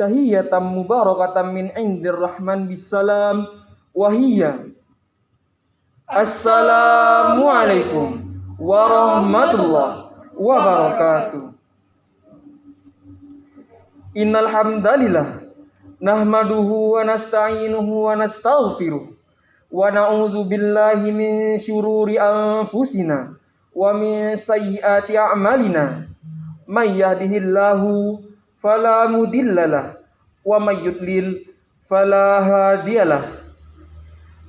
tahiyatan mubarakatan min indir rahman bisalam wahiyya assalamualaikum warahmatullahi wabarakatuh. Innal hamdalillah nahmaduhu wa nasta'inuhu wa nastaghfiruh wa na'udzu billahi min syururi anfusina wa min sayyiati a'malina may yahdihillahu fala mudhillalah wa may yudlil fala hadiyalah.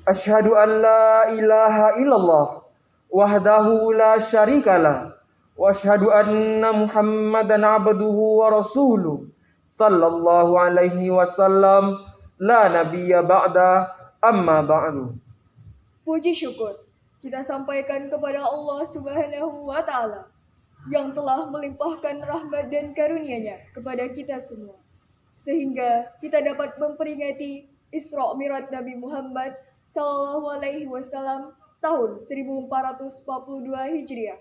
Asyhadu an la ilaha illallah wahdahu la syarikalah wa asyhadu anna Muhammadan abduhu wa rasuluh sallallahu alaihi wasallam la nabiyya ba'da amma ba'du. Puji syukur kita sampaikan kepada Allah Subhanahu wa taala yang telah melimpahkan rahmat dan karunia-Nya kepada kita semua sehingga kita dapat memperingati Isra Mi'raj Nabi Muhammad sallallahu alaihi wasallam tahun 1442 Hijriah.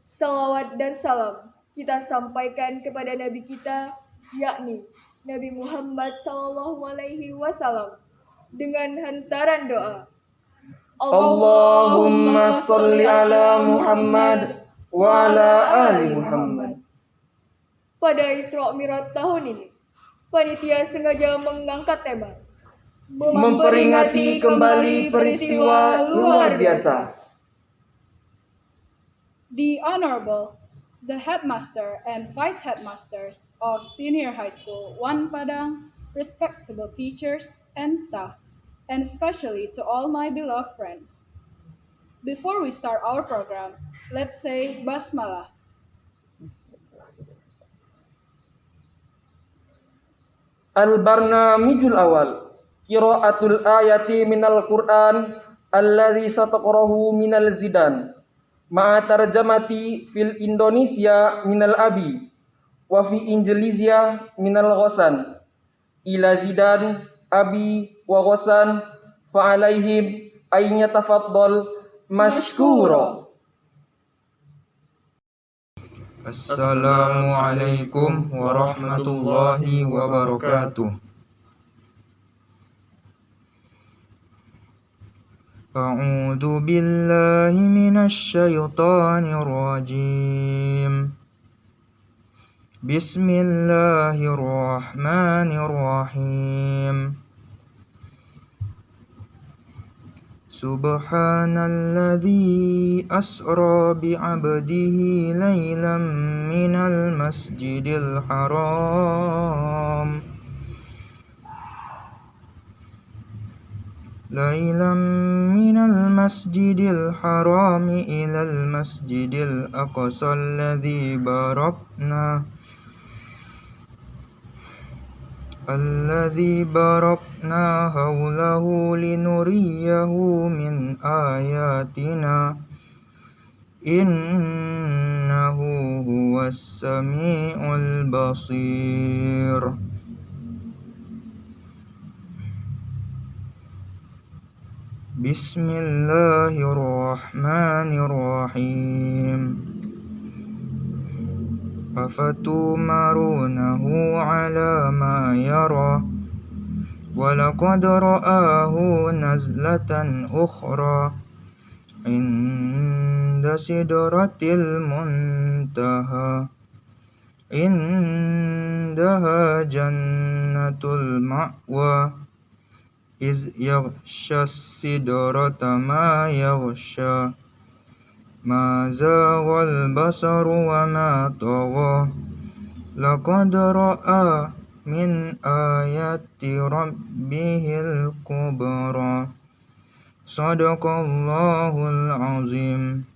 Salawat dan salam kita sampaikan kepada Nabi kita, yakni Nabi Muhammad sallallahu alaihi wasallam dengan hantaran doa. Allahumma sholli ala Muhammad wa ala ali Muhammad. Pada Isra Mi'raj tahun ini, panitia sengaja mengangkat tema memperingati kembali peristiwa luar biasa. The Honorable, the Headmaster and Vice Headmasters of Senior High School 1 Padang, respectable teachers and staff, and especially to all my beloved friends. Before we start our program, let's say Basmalah. Al-barnamijul awal qiraatul ayati minal Qur'an alladzi sataqrahu minal zidan ma'a tarjamati fil Indonesia minal abi wa fi Injilizia minal ghasan ila zidan abi wa ghasan fa alaihim ay yatafaddal mashkura. Assalamualaikum warahmatullahi wabarakatuh. A'udzu billahi minasy syaithanir rajim. Bismillahirrahmanirrahim. Subhanalladzi asra bi'abdihi laylan minal masjidil haram ilal masjidil aqsa alladzi barakna hawlahu linuriyahu min ayatina innahu huwas sami'ul basir. Bismillahirrahmanirrahim. Afatumarunahu ala ma yara walaqad ra'ahu nazlatan ukhra inda sidratil muntaha indaha jannatul ma'wa iz yaghsha sidrata ma yaghsha ma zaghal basaru wa ma tagha laqad ra'a min ayati rabbihil kubra. Sadaqallahul azim.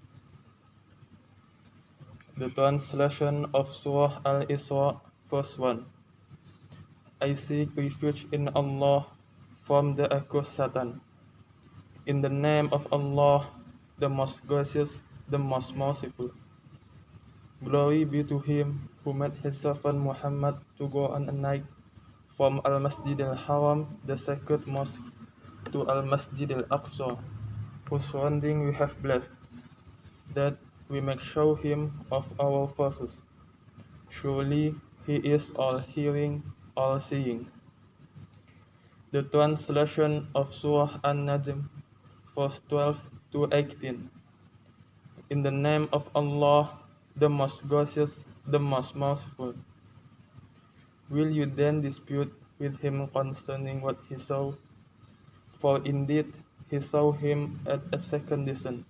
The translation of Surah Al-Isra, verse 1. I seek refuge in Allah from the accursed Satan. In the name of Allah, the most gracious, the most merciful. Glory be to Him who made His servant Muhammad to go on a night from Al-Masjid al-Haram, the sacred mosque, to Al-Masjid al-Aqsa, whose surrounding we have blessed, that we may show Him of our verses. Surely He is all-hearing, all-seeing. The translation of Surah An-Najm, verse 12 to 18. In the name of Allah, the most gracious, the most merciful. Will you then dispute with him concerning what he saw? For indeed he saw him at a second distance,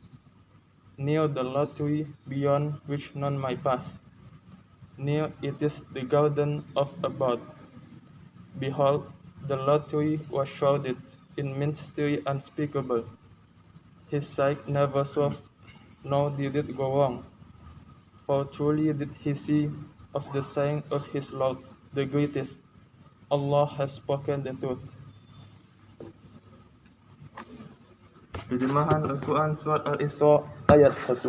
near the lottery beyond which none might pass. Near it is the garden of a bird. Behold, the lottery was shrouded in mystery unspeakable. His sight never swerved, nor did it go wrong. For truly did he see of the saying of his Lord, the greatest, Allah has spoken the truth. Terjemahan Al-Quran Surat Al-Isra ayat 1.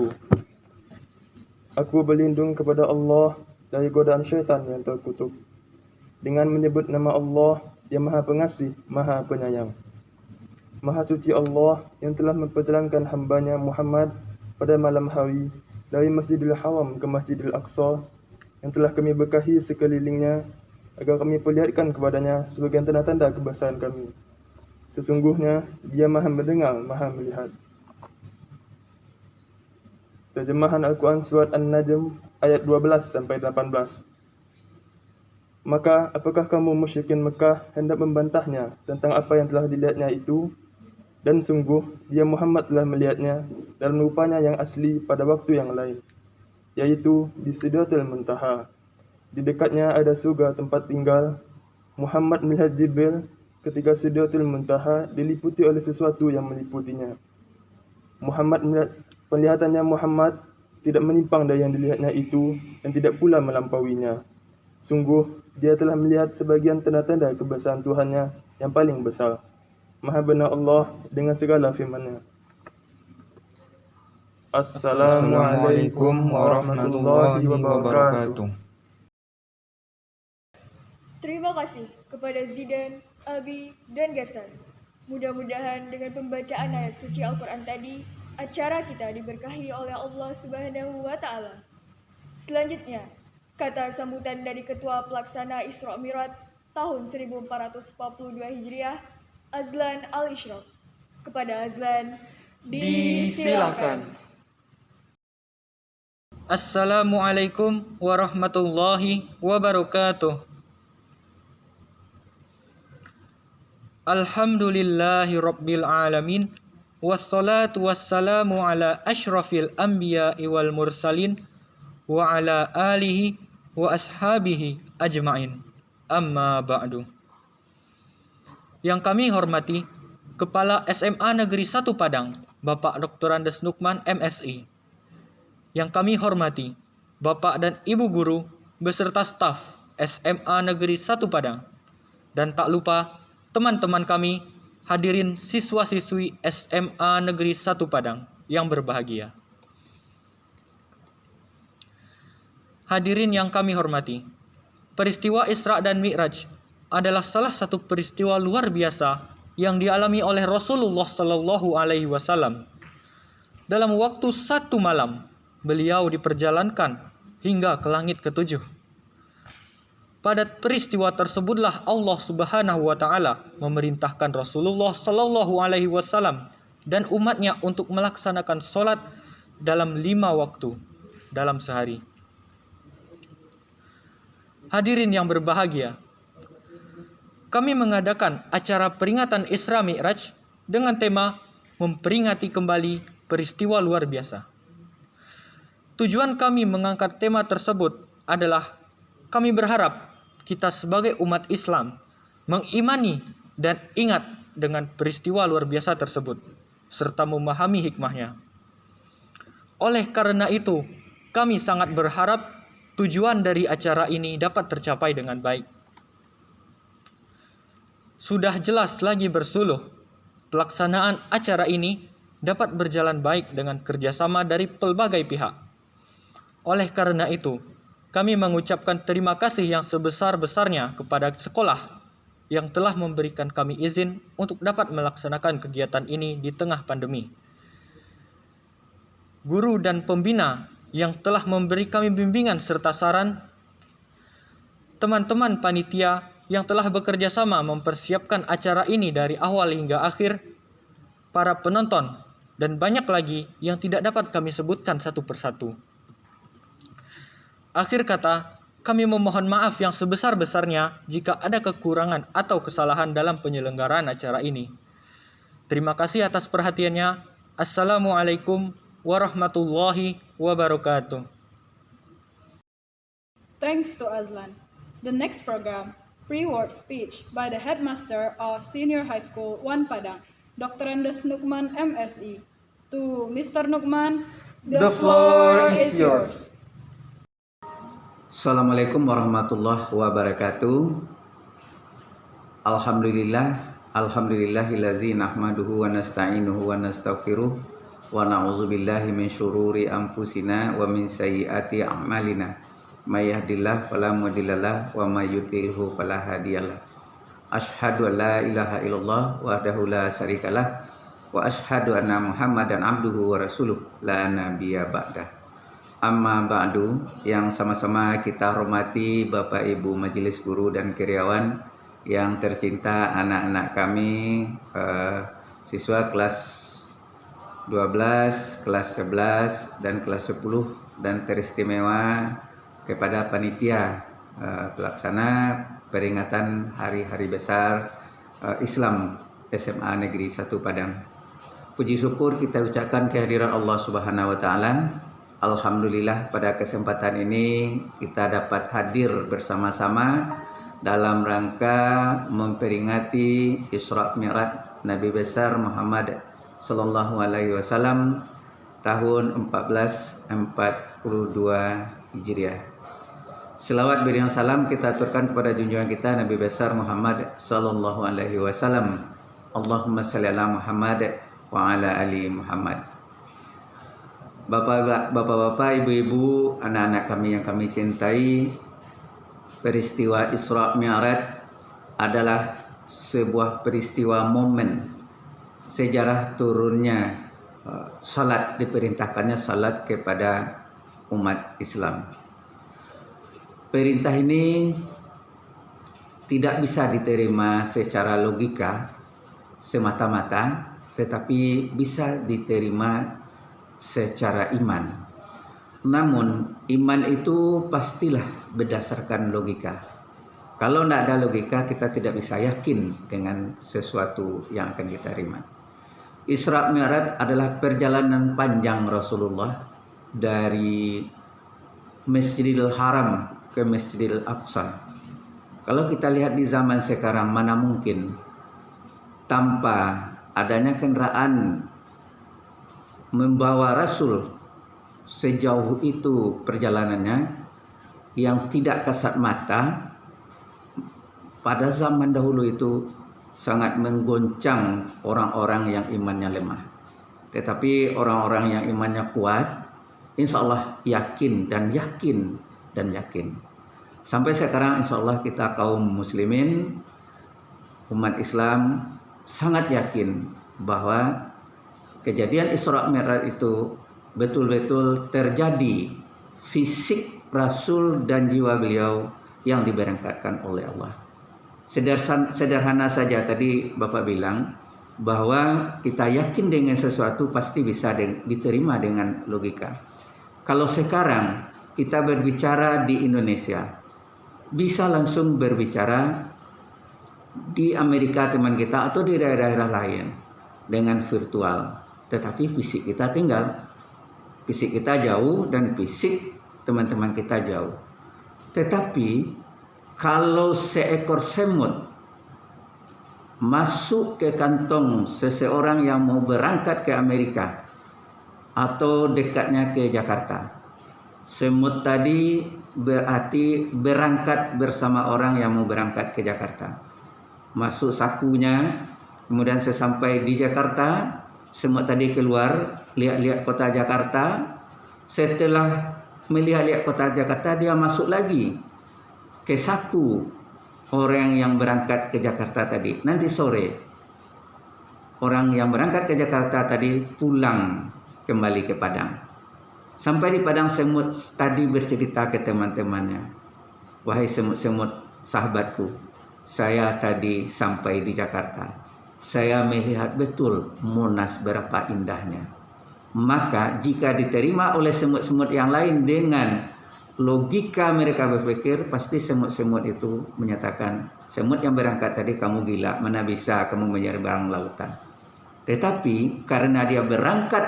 Aku berlindung kepada Allah dari godaan syaitan yang terkutuk, dengan menyebut nama Allah yang Maha Pengasih, Maha Penyayang. Maha suci Allah yang telah memperjalankan hambanya Muhammad pada malam hari dari Masjidil Haram ke Masjidil Aqsa, yang telah kami berkahi sekelilingnya agar kami perlihatkan kepadanya sebagian tanda-tanda kebesaran kami. Sesungguhnya Dia Maha mendengar, Maha melihat. Terjemahan Al-Quran Surat An-Najm ayat 12 sampai 18. Maka apakah kamu musyrikin Mekah hendak membantahnya tentang apa yang telah dilihatnya itu? Dan sungguh Dia Muhammad telah melihatnya dalam rupanya yang asli pada waktu yang lain, yaitu di Sidratul Muntaha. Di dekatnya ada surga tempat tinggal. Muhammad melihat Jibril ketika Sidratul Muntaha diliputi oleh sesuatu yang meliputinya. Penglihatannya Muhammad tidak menyimpang dari yang dilihatnya itu dan tidak pula melampauinya. Sungguh dia telah melihat sebagian tanda-tanda kebesaran Tuhannya yang paling besar. Maha benar Allah dengan segala firman-Nya. Assalamualaikum warahmatullahi wabarakatuh. Terima kasih kepada Zidan, Abi, dan Gasan. Mudah-mudahan dengan pembacaan ayat suci Al-Quran tadi, acara kita diberkahi oleh Allah Subhanahu wa Ta'ala. Selanjutnya, kata sambutan dari Ketua Pelaksana Isra Mi'raj tahun 1442 Hijriah, Azlan Al-Ishraq. Kepada Azlan, disilakan. Assalamualaikum warahmatullahi wabarakatuh. Alhamdulillahi rabbil alamin. Wassalatu wassalamu ala ashrafil anbiya'i wal mursalin wa ala alihi wa ashabihi ajma'in. Amma ba'du. Yang kami hormati Kepala SMA Negeri 1 Padang, Bapak Dr. Andes Nukman MSI. Yang kami hormati Bapak dan Ibu Guru beserta staf SMA Negeri 1 Padang. Dan tak lupa teman-teman kami, hadirin siswa-siswi SMA Negeri 1 Padang yang berbahagia. Hadirin yang kami hormati, peristiwa Isra dan Mi'raj adalah salah satu peristiwa luar biasa yang dialami oleh Rasulullah Shallallahu Alaihi Wasallam. Dalam waktu 1 malam, beliau diperjalankan hingga ke langit ke-7. Pada peristiwa tersebutlah Allah Subhanahu wa Ta'ala memerintahkan Rasulullah Sallallahu Alaihi Wasallam dan umatnya untuk melaksanakan sholat dalam 5 waktu dalam sehari. Hadirin yang berbahagia, kami mengadakan acara peringatan Isra Mi'raj dengan tema memperingati kembali peristiwa luar biasa. Tujuan kami mengangkat tema tersebut adalah kami berharap kita sebagai umat Islam mengimani dan ingat dengan peristiwa luar biasa tersebut, serta memahami hikmahnya. Oleh karena itu, kami sangat berharap tujuan dari acara ini dapat tercapai dengan baik. Sudah jelas lagi bersuluh, pelaksanaan acara ini dapat berjalan baik dengan kerjasama dari pelbagai pihak. Oleh karena itu, kami mengucapkan terima kasih yang sebesar-besarnya kepada sekolah yang telah memberikan kami izin untuk dapat melaksanakan kegiatan ini di tengah pandemi. Guru dan pembina yang telah memberi kami bimbingan serta saran, teman-teman panitia yang telah bekerja sama mempersiapkan acara ini dari awal hingga akhir, para penonton, dan banyak lagi yang tidak dapat kami sebutkan satu persatu. Akhir kata, kami memohon maaf yang sebesar-besarnya jika ada kekurangan atau kesalahan dalam penyelenggaraan acara ini. Terima kasih atas perhatiannya. Assalamualaikum warahmatullahi wabarakatuh. Thanks to Azlan. The next program, pre-word speech by the headmaster of Senior High School 1 Padang, Dr. Andes Nukman MSI. To Mr. Nukman, The floor is yours. Assalamualaikum warahmatullahi wabarakatuh. Alhamdulillahillazi nahmaduhu wa nasta'inuhu wa nastaghfiruh wa na'udzubillahi min syururi anfusina wa min sayyiati a'malina. May yahdihillahu fala mudhillalah wa may yudlilhu fala hadiyalah. Asyhadu an la ilaha illallah wahdahu la syarikalah wa asyhadu anna Muhammadan abduhu wa rasuluh la nabiyya ba'dah. Amma ba'du, yang sama-sama kita hormati Bapak Ibu Majelis Guru dan karyawan yang tercinta, anak-anak kami, siswa kelas 12, kelas 11, dan kelas 10, dan teristimewa kepada panitia pelaksana peringatan hari-hari besar Islam SMA Negeri 1 Padang. Puji syukur kita ucapkan kehadiran Allah Subhanahu wa taala. Alhamdulillah pada kesempatan ini kita dapat hadir bersama-sama dalam rangka memperingati Isra Mi'raj Nabi besar Muhammad sallallahu alaihi wasallam tahun 1442 Hijriah. Selawat beriang salam kita aturkan kepada junjungan kita Nabi besar Muhammad sallallahu alaihi wasallam. Allahumma shalli ala Muhammad wa ala ali Muhammad. Bapak-bapak, ibu-ibu, anak-anak kami yang kami cintai, peristiwa Isra Mi'raj adalah sebuah peristiwa momen sejarah turunnya salat, diperintahkannya salat kepada umat Islam. Perintah ini tidak bisa diterima secara logika semata-mata, tetapi bisa diterima secara iman. Namun iman itu pastilah berdasarkan logika. Kalau tidak ada logika, kita tidak bisa yakin dengan sesuatu yang akan kita terima. Isra Mi'raj adalah perjalanan panjang Rasulullah dari Masjidil Haram ke Masjidil Aqsa. Kalau kita lihat di zaman sekarang, mana mungkin tanpa adanya kendaraan membawa Rasul sejauh itu perjalanannya yang tidak kasat mata. Pada zaman dahulu itu sangat menggoncang orang-orang yang imannya lemah. Tetapi orang-orang yang imannya kuat, insya Allah yakin dan yakin dan yakin. Sampai sekarang insya Allah kita kaum muslimin, umat Islam sangat yakin bahwa kejadian Isra Mi'raj itu betul-betul terjadi, fisik Rasul dan jiwa beliau yang diberangkatkan oleh Allah. Sederhana saja tadi Bapak bilang bahwa kita yakin dengan sesuatu pasti bisa diterima dengan logika. Kalau sekarang kita berbicara di Indonesia, bisa langsung berbicara di Amerika teman kita atau di daerah-daerah lain dengan virtual. Tetapi fisik kita tinggal. Fisik kita jauh dan fisik teman-teman kita jauh. Tetapi kalau seekor semut masuk ke kantong seseorang yang mau berangkat ke Amerika atau dekatnya ke Jakarta, semut tadi berarti berangkat bersama orang yang mau berangkat ke Jakarta. Masuk sakunya, kemudian sesampai di Jakarta, semut tadi keluar, lihat-lihat kota Jakarta. Setelah melihat-lihat kota Jakarta, dia masuk lagi ke saku orang yang berangkat ke Jakarta tadi. Nanti sore, orang yang berangkat ke Jakarta tadi pulang kembali ke Padang. Sampai di Padang, semut tadi bercerita ke teman-temannya, wahai semut-semut sahabatku, saya tadi sampai di Jakarta, saya melihat betul Monas berapa indahnya. Maka jika diterima oleh semut-semut yang lain dengan logika mereka berpikir, pasti semut-semut itu menyatakan, semut yang berangkat tadi, kamu gila, mana bisa kamu mencari barang lautan. Tetapi karena dia berangkat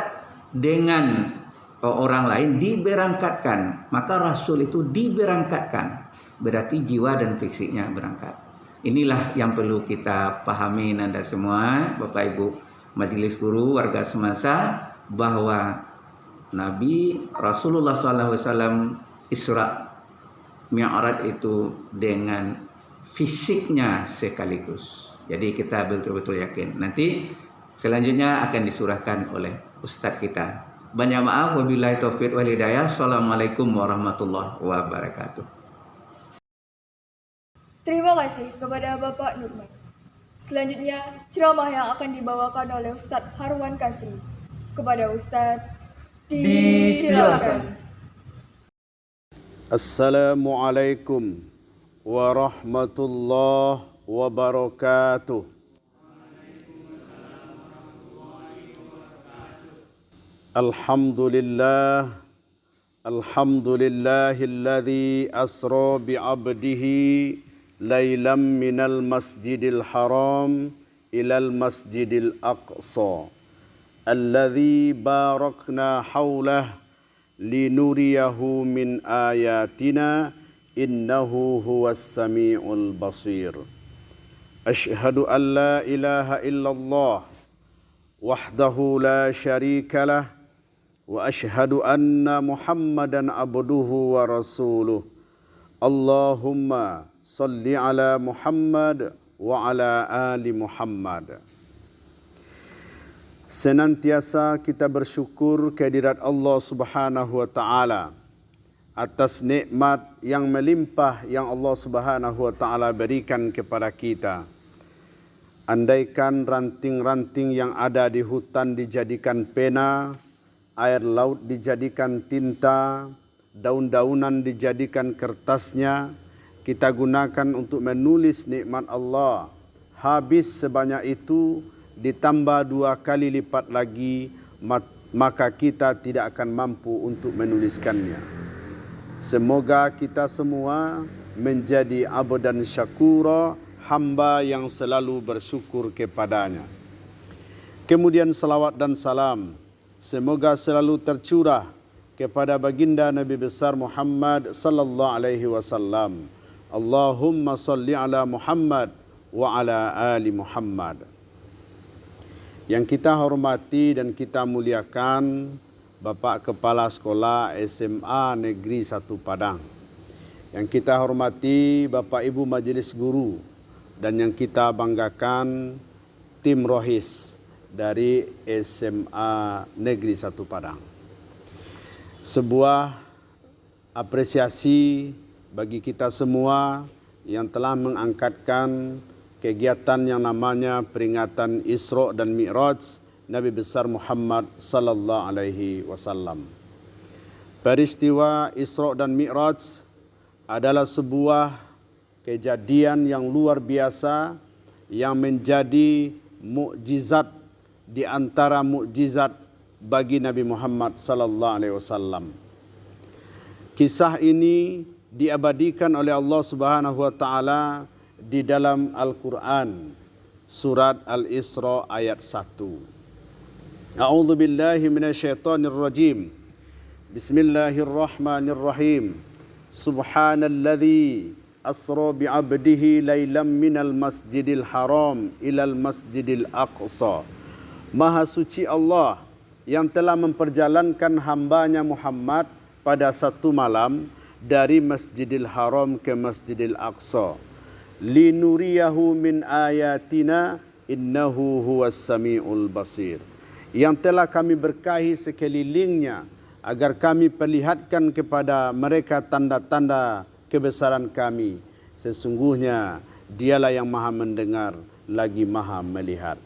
dengan orang lain, diberangkatkan, maka Rasul itu diberangkatkan, berarti jiwa dan fisiknya berangkat. Inilah yang perlu kita pahami Anda semua, Bapak Ibu Majelis Guru, warga semasa, bahwa Nabi Rasulullah SAW Isra Mi'raj itu dengan fisiknya sekaligus. Jadi kita betul-betul yakin. Nanti selanjutnya akan disurahkan oleh Ustadz kita. Banyak maaf, wabillahi taufiq wal hidayah. Assalamualaikum warahmatullahi wabarakatuh. Terima kasih kepada Bapak Nurman. Selanjutnya, ceramah yang akan dibawakan oleh Ustadz Harwan Kasri. Kepada Ustadz, disilakan. Assalamualaikum warahmatullahi wabarakatuh. Alhamdulillah, alhamdulillahilladzi asra bi'abdihi laylam minal masjidil haram ilal masjidil aqsa alladzi barakna hawlah linuriyahu min ayatina innahu huwas sami'ul basir. Ashhadu an la ilaha illallah wahdahu la syarika lah wa ashhadu anna Muhammadan abduhu wa rasuluh. Allahumma salli ala Muhammad wa ala ali Muhammad. Senantiasa kita bersyukur kehadirat Allah Subhanahu wa taala atas nikmat yang melimpah yang Allah Subhanahu wa taala berikan kepada kita. Andaikan ranting-ranting yang ada di hutan dijadikan pena, air laut dijadikan tinta, daun-daunan dijadikan kertasnya, kita gunakan untuk menulis nikmat Allah. Habis sebanyak itu, ditambah 2 kali lipat lagi, maka kita tidak akan mampu untuk menuliskannya. Semoga kita semua menjadi abdan syakura, hamba yang selalu bersyukur kepadanya. Kemudian salawat dan salam semoga selalu tercurah kepada baginda Nabi besar Muhammad sallallahu alaihi wasallam. Allahumma salli ala Muhammad wa ala ali Muhammad. Yang kita hormati dan kita muliakan Bapak Kepala Sekolah SMA Negeri 1 Padang. Yang kita hormati Bapak Ibu Majelis Guru dan yang kita banggakan tim Rohis dari SMA Negeri 1 Padang. Sebuah apresiasi bagi kita semua yang telah mengangkatkan kegiatan yang namanya peringatan Isra dan Mi'raj Nabi besar Muhammad sallallahu alaihi wasallam. Peristiwa Isra dan Mi'raj adalah sebuah kejadian yang luar biasa yang menjadi mukjizat di antara mukjizat bagi Nabi Muhammad sallallahu alaihi wasallam. Kisah ini diabadikan oleh Allah Subhanahu wa taala di dalam Al-Quran, surat Al-Isra ayat 1. A'udzu billahi minasyaitonir rajim. Bismillahirrahmanirrahim. Subhanalladzi asra bi'abdihi lailam minal masjidil haram ilal masjidil aqsa. Maha suci Allah yang telah memperjalankan hambanya Muhammad pada satu malam dari Masjidil Haram ke Masjidil Aqsa. Linuriyahu min ayatina innahu huwas sami'ul basir. Yang telah kami berkahi sekelilingnya agar kami perlihatkan kepada mereka tanda-tanda kebesaran kami. Sesungguhnya dialah yang maha mendengar lagi maha melihat.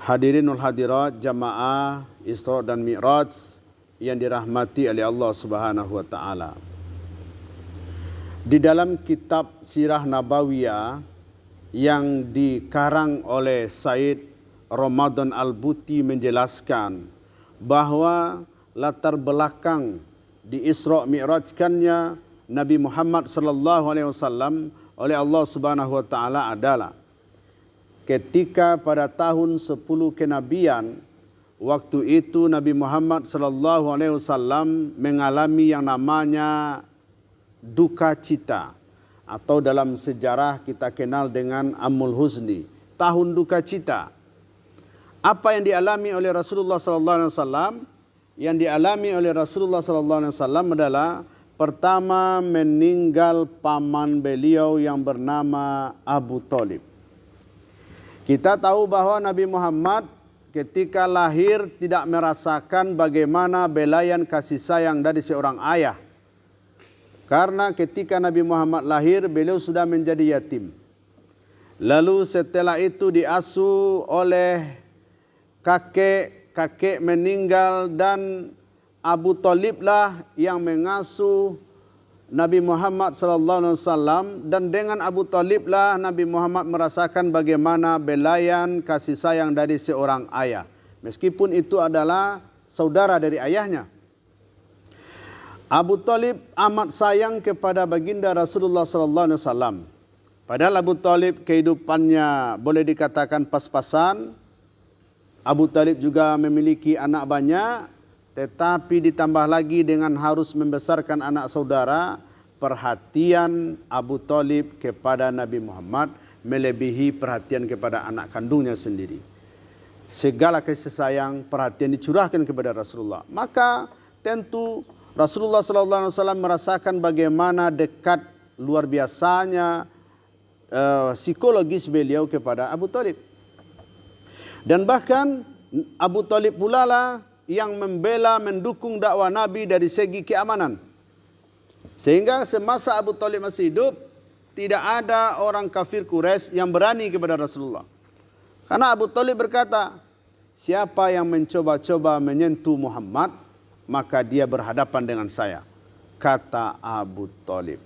Hadirinul hadirat jamaah Isra dan Mi'raj yang dirahmati oleh Allah Subhanahu wa taala. Di dalam kitab Sirah Nabawiyah yang dikarang oleh Said Ramadan Al-Buti menjelaskan bahawa latar belakang di Isra' Mi'rajkannya Nabi Muhammad sallallahu alaihi wasallam oleh Allah Subhanahu wa taala adalah ketika pada tahun 10 kenabian, waktu itu Nabi Muhammad sallallahu alaihi wasallam mengalami yang namanya duka cita, atau dalam sejarah kita kenal dengan Amul Huzni, tahun duka cita. Apa yang dialami oleh Rasulullah sallallahu alaihi wasallam? Yang dialami oleh Rasulullah sallallahu alaihi wasallam adalah pertama meninggal paman beliau yang bernama Abu Thalib. Kita tahu bahwa Nabi Muhammad ketika lahir tidak merasakan bagaimana belayan kasih sayang dari seorang ayah. Karena ketika Nabi Muhammad lahir, beliau sudah menjadi yatim. Lalu setelah itu diasuh oleh kakek meninggal, dan Abu Thalib lah yang mengasuh Nabi Muhammad SAW, dan dengan Abu Thalib lah Nabi Muhammad merasakan bagaimana belayan kasih sayang dari seorang ayah. Meskipun itu adalah saudara dari ayahnya. Abu Thalib amat sayang kepada baginda Rasulullah SAW. Padahal Abu Thalib kehidupannya boleh dikatakan pas-pasan. Abu Thalib juga memiliki anak banyak, tetapi ditambah lagi dengan harus membesarkan anak saudara, perhatian Abu Thalib kepada Nabi Muhammad melebihi perhatian kepada anak kandungnya sendiri. Segala kasih sayang, perhatian dicurahkan kepada Rasulullah. Maka tentu Rasulullah SAW merasakan bagaimana dekat luar biasanya psikologis beliau kepada Abu Thalib. Dan bahkan Abu Thalib pula lah yang membela, mendukung dakwah Nabi dari segi keamanan. Sehingga semasa Abu Thalib masih hidup, tidak ada orang kafir Quraisy yang berani kepada Rasulullah. Karena Abu Thalib berkata, siapa yang mencoba-coba menyentuh Muhammad, maka dia berhadapan dengan saya, kata Abu Thalib.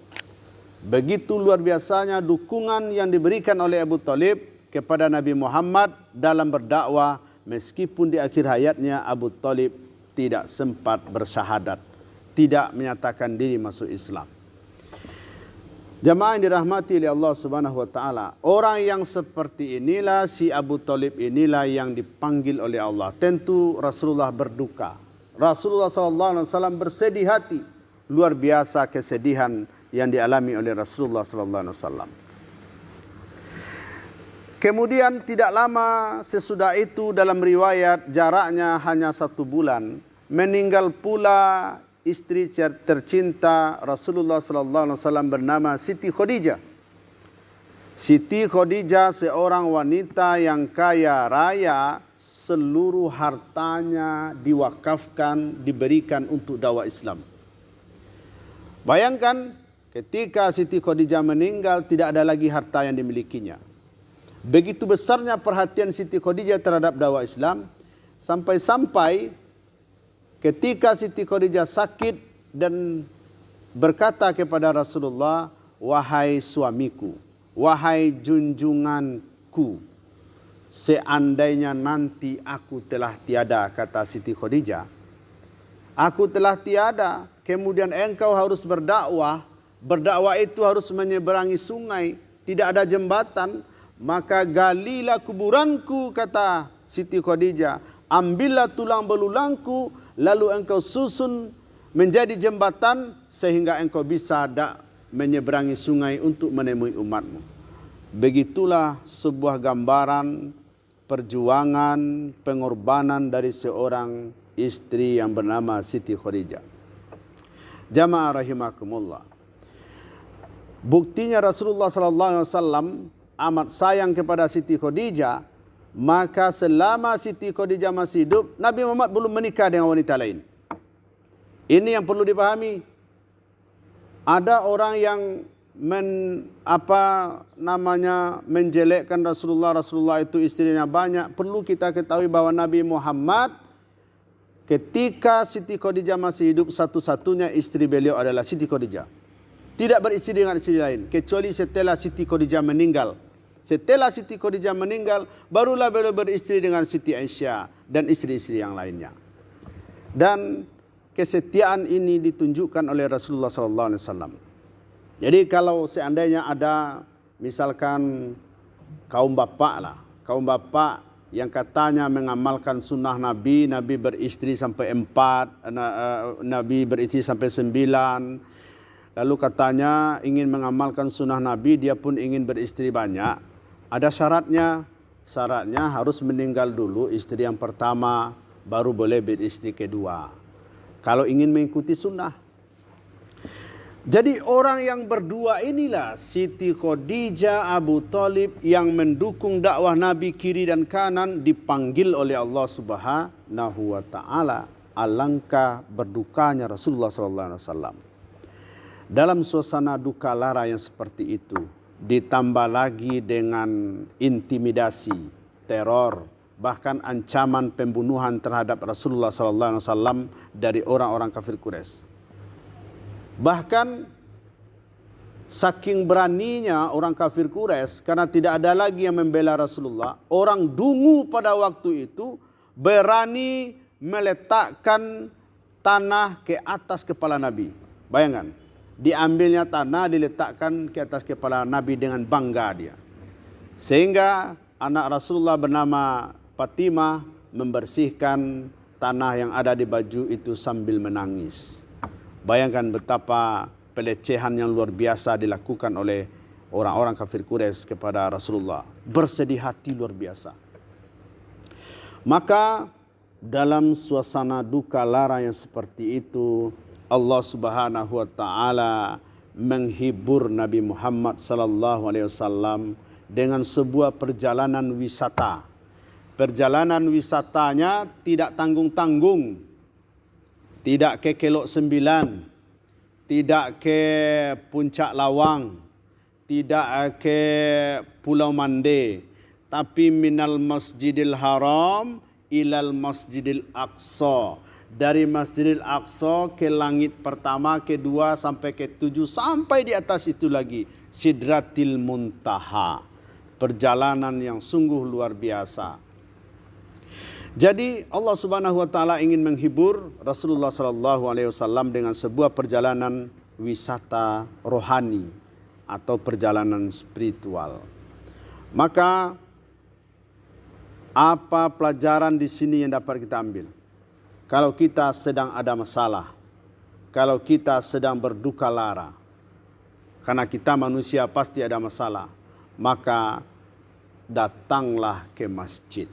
Begitu luar biasanya dukungan yang diberikan oleh Abu Thalib kepada Nabi Muhammad dalam berdakwah, meskipun di akhir hayatnya Abu Thalib tidak sempat bersyahadat, tidak menyatakan diri masuk Islam. Jamaah yang dirahmati oleh Allah Subhanahu wa taala, orang yang seperti inilah, si Abu Thalib inilah yang dipanggil oleh Allah. Tentu Rasulullah berduka. Rasulullah SAW bersedih hati, luar biasa kesedihan yang dialami oleh Rasulullah SAW. Kemudian tidak lama sesudah itu, dalam riwayat jaraknya hanya 1 bulan, meninggal pula istri tercinta Rasulullah SAW bernama Siti Khadijah. Siti Khadijah seorang wanita yang kaya raya, seluruh hartanya diwakafkan, diberikan untuk dakwah Islam. Bayangkan ketika Siti Khadijah meninggal, tidak ada lagi harta yang dimilikinya. Begitu besarnya perhatian Siti Khadijah terhadap dakwah Islam, sampai-sampai ketika Siti Khadijah sakit dan berkata kepada Rasulullah, wahai suamiku, wahai junjunganku, seandainya nanti aku telah tiada, kata Siti Khadijah, aku telah tiada, kemudian engkau harus berdakwah, berdakwah itu harus menyeberangi sungai, tidak ada jembatan, maka galilah kuburanku, kata Siti Khadijah, ambillah tulang belulangku, lalu engkau susun menjadi jembatan sehingga engkau bisa menyeberangi sungai untuk menemui umatmu. Begitulah sebuah gambaran perjuangan, pengorbanan dari seorang istri yang bernama Siti Khadijah. Jamaah rahimakumullah. Buktinya Rasulullah SAW amat sayang kepada Siti Khadijah, maka selama Siti Khadijah masih hidup, Nabi Muhammad belum menikah dengan wanita lain. Ini yang perlu dipahami. Ada orang yang menjelekkan Rasulullah itu istrinya banyak. Perlu kita ketahui bahwa Nabi Muhammad ketika Siti Khadijah masih hidup, satu-satunya istri beliau adalah Siti Khadijah. tidak beristri dengan istri lain kecuali setelah Siti Khadijah meninggal. Setelah Siti Khadijah meninggal, barulah beliau beristri dengan Siti Aisyah dan istri-istri yang lainnya. Dan kesetiaan ini ditunjukkan oleh Rasulullah SAW. Jadi kalau seandainya ada misalkan kaum bapak yang katanya mengamalkan sunnah Nabi beristri sampai 4, Nabi beristri sampai 9, lalu katanya ingin mengamalkan sunnah Nabi, dia pun ingin beristri banyak. Ada syaratnya harus meninggal dulu istri yang pertama, baru boleh beristri kedua. Kalau ingin mengikuti sunnah. Jadi orang yang berdua inilah Siti Khadijah, Abu Thalib yang mendukung dakwah Nabi kiri dan kanan dipanggil oleh Allah Subhanahu wa taala. Alangkah berdukanya Rasulullah sallallahu alaihi wasallam. Dalam suasana duka lara yang seperti itu, ditambah lagi dengan intimidasi, teror, bahkan ancaman pembunuhan terhadap Rasulullah sallallahu alaihi wasallam dari orang-orang kafir Quraisy. Bahkan saking beraninya orang kafir Quraisy karena tidak ada lagi yang membela Rasulullah, orang dungu pada waktu itu berani meletakkan tanah ke atas kepala Nabi. Bayangkan, diambilnya tanah diletakkan ke atas kepala Nabi dengan bangga dia. Sehingga anak Rasulullah bernama Fatimah membersihkan tanah yang ada di baju itu sambil menangis. Bayangkan betapa pelecehan yang luar biasa dilakukan oleh orang-orang kafir Quraisy kepada Rasulullah. Bersedih hati luar biasa. Maka dalam suasana duka lara yang seperti itu, Allah Subhanahu wa taala menghibur Nabi Muhammad sallallahu alaihi wasallam dengan sebuah perjalanan wisata. Perjalanan wisatanya tidak tanggung-tanggung. Tidak ke Kelok 9, tidak ke Puncak Lawang, tidak ke Pulau Mande, tapi minal Masjidil Haram ilal Masjidil Aqsa. Dari Masjidil Aqsa ke langit pertama, kedua sampai ke 7, sampai di atas itu lagi Sidratil Muntaha. Perjalanan yang sungguh luar biasa. Jadi Allah Subhanahu wa taala ingin menghibur Rasulullah sallallahu alaihi wasallam dengan sebuah perjalanan wisata rohani atau perjalanan spiritual. Maka apa pelajaran di sini yang dapat kita ambil? Kalau kita sedang ada masalah, kalau kita sedang berduka lara, karena kita manusia pasti ada masalah, maka datanglah ke masjid.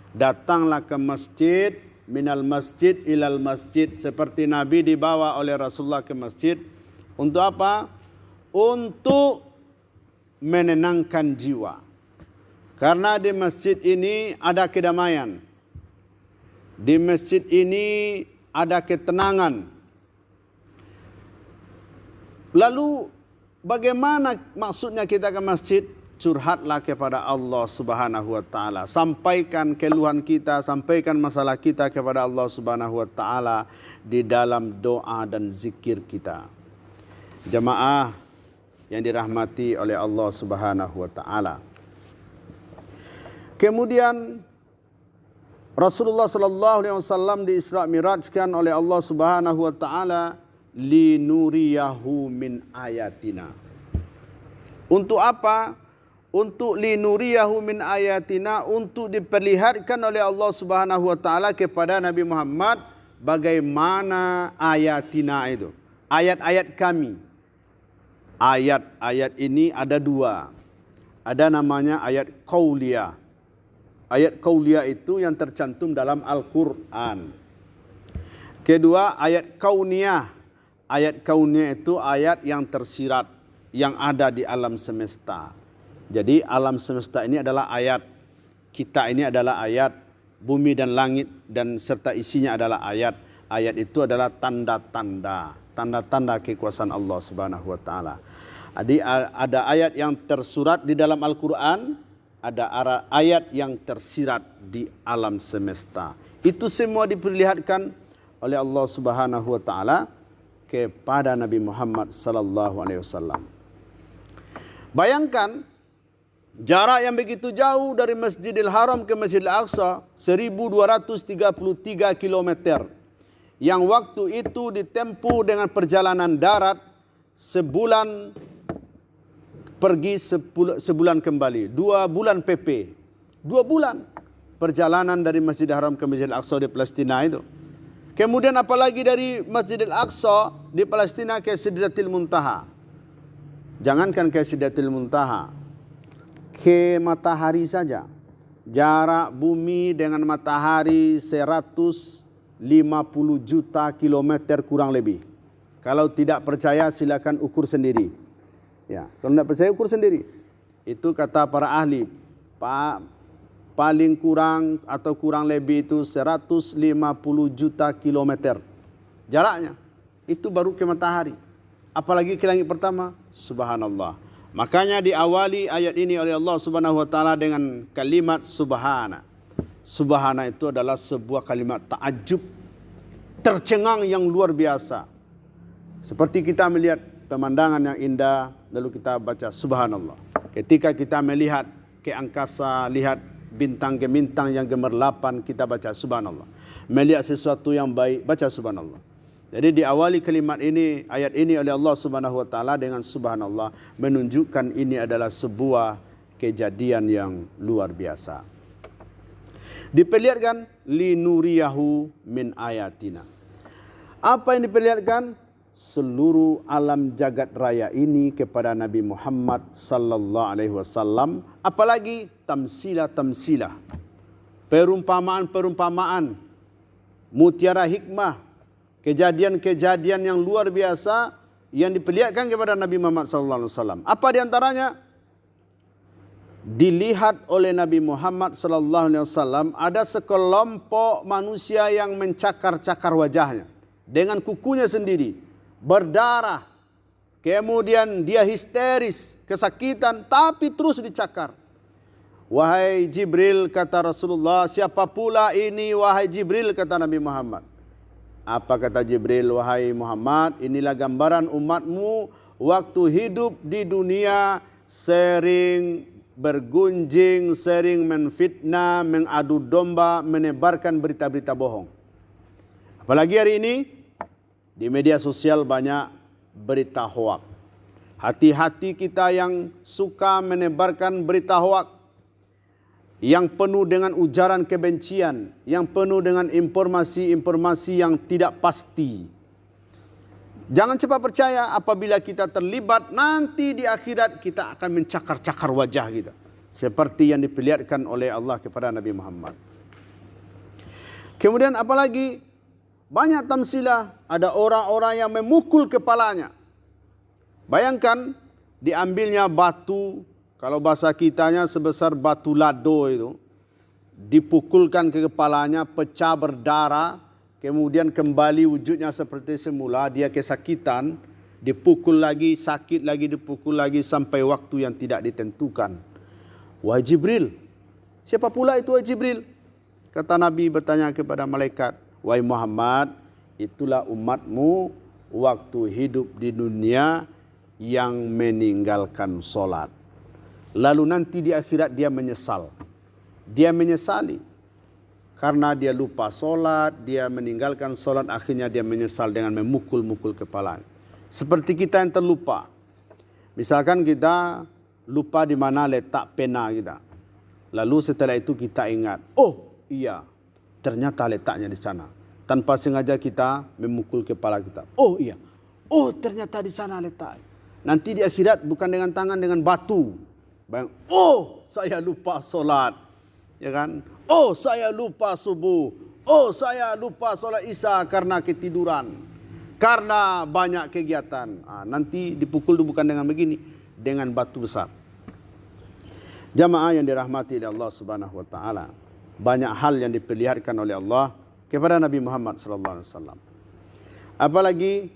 Datanglah ke masjid, minal masjid ilal masjid, seperti Nabi dibawa oleh Rasulullah ke masjid. Untuk apa? Untuk menenangkan jiwa. Karena di masjid ini ada kedamaian. Di masjid ini ada ketenangan. Lalu bagaimana maksudnya kita ke masjid? Curhatlah kepada Allah Subhanahu wa taala. Sampaikan keluhan kita, sampaikan masalah kita kepada Allah Subhanahu wa taala di dalam doa dan zikir kita. Jamaah yang dirahmati oleh Allah Subhanahu wa taala. Kemudian Rasulullah sallallahu alaihi wasallam di Isra Mi'rajkan oleh Allah Subhanahu wa taala linuriyahu min ayatina. Untuk apa? Untuk linuriyahu min ayatina, untuk diperlihatkan oleh Allah Subhanahu wa taala kepada Nabi Muhammad bagaimana ayatina itu. Ayat-ayat kami. Ayat-ayat ini ada 2. Ada namanya ayat qauliyah. Ayat qauliyah itu yang tercantum dalam Al-Qur'an. Kedua, ayat kauniyah. Ayat kauniyah itu ayat yang tersirat, yang ada di alam semesta. Jadi alam semesta ini adalah ayat. Kita ini adalah ayat. Bumi dan langit dan serta isinya adalah ayat. Ayat itu adalah tanda-tanda. Tanda-tanda kekuasaan Allah Subhanahu wa taala. Jadi ada ayat yang tersurat di dalam Al-Quran. Ada ayat yang tersirat di alam semesta. Itu semua diperlihatkan oleh Allah Subhanahu wa taala kepada Nabi Muhammad sallallahu alaihi wasallam. Bayangkan jarak yang begitu jauh dari Masjidil Haram ke Masjidil Aqsa 1233 km. Yang waktu itu ditempuh dengan perjalanan darat sebulan pergi sebulan kembali. 2 bulan PP. 2 bulan perjalanan dari Masjidil Haram ke Masjidil Aqsa di Palestina itu. Kemudian apalagi dari Masjidil Aqsa di Palestina ke Sidratil Muntaha. Jangankan ke Sidratil Muntaha, ke matahari saja. Jarak bumi dengan matahari 150 juta kilometer kurang lebih. Kalau tidak percaya silakan ukur sendiri. Ya, kalau tidak percaya ukur sendiri. Itu kata para ahli. Paling kurang atau kurang lebih itu 150 juta kilometer. Jaraknya. Itu baru ke matahari. Apalagi ke langit pertama. Subhanallah. Makanya diawali ayat ini oleh Allah Subhanahu wa taala dengan kalimat subhana. Subhana itu adalah sebuah kalimat ta'ajub, tercengang yang luar biasa. Seperti kita melihat pemandangan yang indah, lalu kita baca subhanallah. Ketika kita melihat ke angkasa, lihat bintang ke bintang yang gemerlapan, kita baca subhanallah. Melihat sesuatu yang baik, baca subhanallah. Jadi diawali kalimat ini, ayat ini oleh Allah Subhanahu wa taala dengan subhanallah, menunjukkan ini adalah sebuah kejadian yang luar biasa. Diperlihatkan linuriyahu min ayatina. Apa yang diperlihatkan? Seluruh alam jagat raya ini kepada Nabi Muhammad sallallahu alaihi wasallam, apalagi tamsilah, perumpamaan, mutiara hikmah, kejadian-kejadian yang luar biasa yang diperlihatkan kepada Nabi Muhammad sallallahu alaihi wasallam. Apa di antaranya? Dilihat oleh Nabi Muhammad sallallahu alaihi wasallam ada sekelompok manusia yang mencakar-cakar wajahnya dengan kukunya sendiri, berdarah. Kemudian dia histeris, kesakitan, tapi terus dicakar. Wahai Jibril, kata Rasulullah, siapa pula ini wahai Jibril, kata Nabi Muhammad. Apa kata Jibril? Wahai Muhammad, inilah gambaran umatmu waktu hidup di dunia, sering bergunjing, sering menfitnah, mengadu domba, menebarkan berita-berita bohong. Apalagi hari ini, di media sosial banyak berita hoak. Hati-hati kita yang suka menebarkan berita hoak, yang penuh dengan ujaran kebencian, yang penuh dengan informasi-informasi yang tidak pasti. Jangan cepat percaya. Apabila kita terlibat, nanti di akhirat kita akan mencakar-cakar wajah kita, seperti yang diperlihatkan oleh Allah kepada Nabi Muhammad. Kemudian apalagi? Banyak tamsilah, ada orang-orang yang memukul kepalanya. Bayangkan diambilnya batu, kalau bahasa kitanya sebesar batu lado itu, dipukulkan ke kepalanya, pecah berdarah, kemudian kembali wujudnya seperti semula, dia kesakitan, dipukul lagi, sakit lagi, dipukul lagi sampai waktu yang tidak ditentukan. Wahai Jibril, siapa pula itu wahai Jibril? Kata Nabi bertanya kepada malaikat, wahai Muhammad, itulah umatmu waktu hidup di dunia yang meninggalkan solat. Lalu nanti di akhirat dia menyesal. Dia menyesali. Karena dia lupa solat, dia meninggalkan solat, akhirnya dia menyesal dengan memukul-mukul kepala. Seperti kita yang terlupa. Misalkan kita lupa di mana letak pena kita. Lalu setelah itu kita ingat, oh iya, ternyata letaknya di sana. Tanpa sengaja kita memukul kepala kita. Oh iya. Oh ternyata di sana letak. Nanti di akhirat bukan dengan tangan, dengan batu. Oh saya lupa solat. Ya kan? Oh saya lupa subuh. Oh saya lupa solat isya karena ketiduran. Karena banyak kegiatan. Nanti dipukul bukan dengan begini. Dengan batu besar. Jamaah yang dirahmati oleh Allah Subhanahu wa taala. Banyak hal yang diperlihatkan oleh Allah kepada Nabi Muhammad sallallahu alaihi wasallam. Apalagi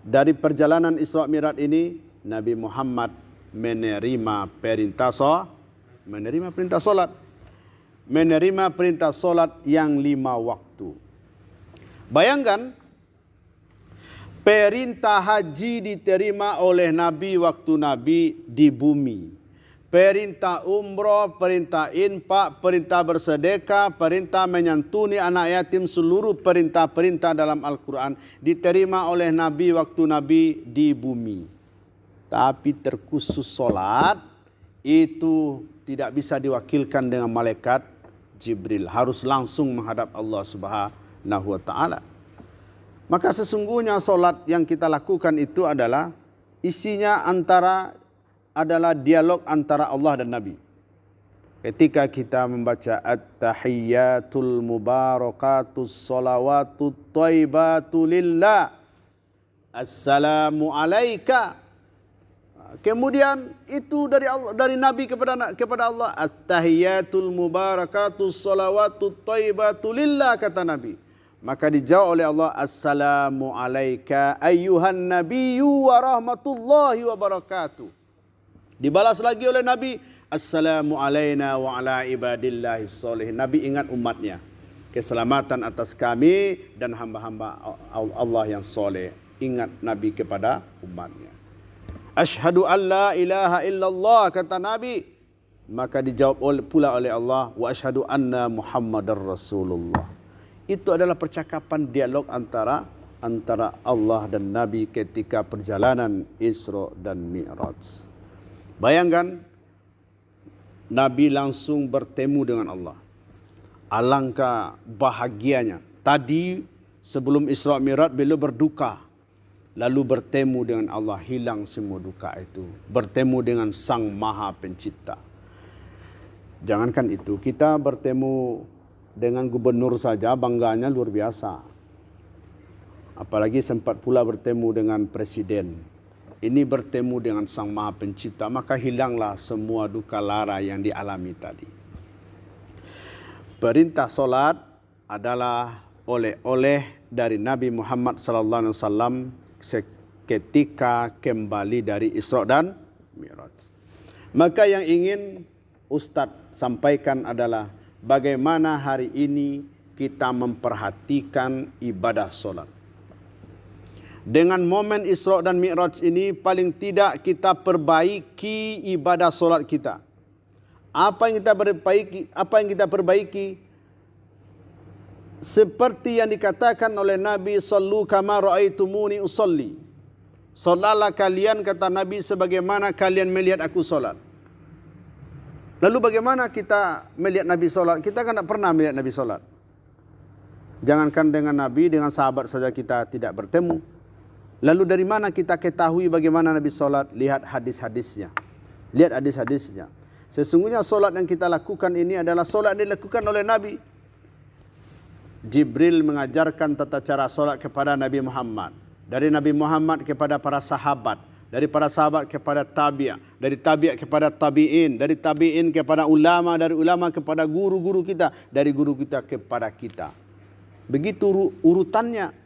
dari perjalanan Isra Mi'raj ini, Nabi Muhammad menerima perintah salat, menerima perintah salat yang 5 waktu. Bayangkan Perintah haji diterima oleh Nabi waktu Nabi di bumi. Perintah umrah, perintah infak, perintah bersedekah, perintah menyantuni anak yatim, seluruh perintah-perintah dalam Al-Quran diterima oleh Nabi waktu Nabi di bumi. Tapi terkhusus solat itu tidak bisa diwakilkan dengan malaikat Jibril. Harus langsung menghadap Allah Subhanahu wa ta'ala. Maka sesungguhnya solat yang kita lakukan itu adalah isinya adalah dialog antara Allah dan Nabi. Ketika kita membaca at-tahiyyatul mubarakatus salawatut thayyibatu lillah, assalamu alaika. Kemudian itu dari Nabi kepada Allah, at-tahiyyatul mubarakatus salawatut thayyibatu lillah, kata Nabi. Maka dijawab oleh Allah, assalamu alaika ayyuhan nabiyyu wa rahmatullahi wa barakatuh. Dibalas lagi oleh Nabi, assalamu alaina wa ala ibadillahi sholihin. Nabi ingat umatnya, keselamatan atas kami dan hamba-hamba Allah yang soleh. Ingat Nabi kepada umatnya. Ashhadu an la ilaha illallah, kata Nabi. Maka dijawab pula oleh Allah, wa ashhadu anna Muhammadar Rasulullah. Itu adalah percakapan dialog antara Allah dan Nabi ketika perjalanan Isra dan Mi'raj. Bayangkan Nabi langsung bertemu dengan Allah. Alangkah bahagianya. Tadi sebelum Isra Mi'raj beliau berduka. Lalu bertemu dengan Allah, hilang semua duka itu. Bertemu dengan Sang Maha Pencipta. Jangankan itu, kita bertemu dengan gubernur saja bangganya luar biasa. Apalagi sempat pula bertemu dengan presiden. Ini bertemu dengan Sang Maha Pencipta, maka hilanglah semua duka lara yang dialami tadi. Perintah solat adalah oleh-oleh dari Nabi Muhammad SAW ketika kembali dari Isra dan Mi'raj. Maka yang ingin Ustadz sampaikan adalah bagaimana hari ini kita memperhatikan ibadah solat. Dengan momen Isra dan Mi'raj ini paling tidak kita perbaiki ibadah solat kita. Apa yang kita perbaiki? Seperti yang dikatakan oleh Nabi, sallu kama ra'aitumuni usolli. Solatlah kalian, kata Nabi, sebagaimana kalian melihat aku solat. Lalu bagaimana kita melihat Nabi solat? Kita kan tak pernah melihat Nabi solat. Jangankan dengan Nabi, dengan sahabat saja kita tidak bertemu. Lalu dari mana kita ketahui bagaimana Nabi solat? Lihat hadis-hadisnya. Lihat hadis-hadisnya. Sesungguhnya solat yang kita lakukan ini adalah solat yang dilakukan oleh Nabi. Jibril mengajarkan tata cara solat kepada Nabi Muhammad. Dari Nabi Muhammad kepada para sahabat. Dari para sahabat kepada tabi'ah. Dari tabi'ah kepada tabi'in. Dari tabi'in kepada ulama. Dari ulama kepada guru-guru kita. Dari guru kita kepada kita. Begitu urutannya.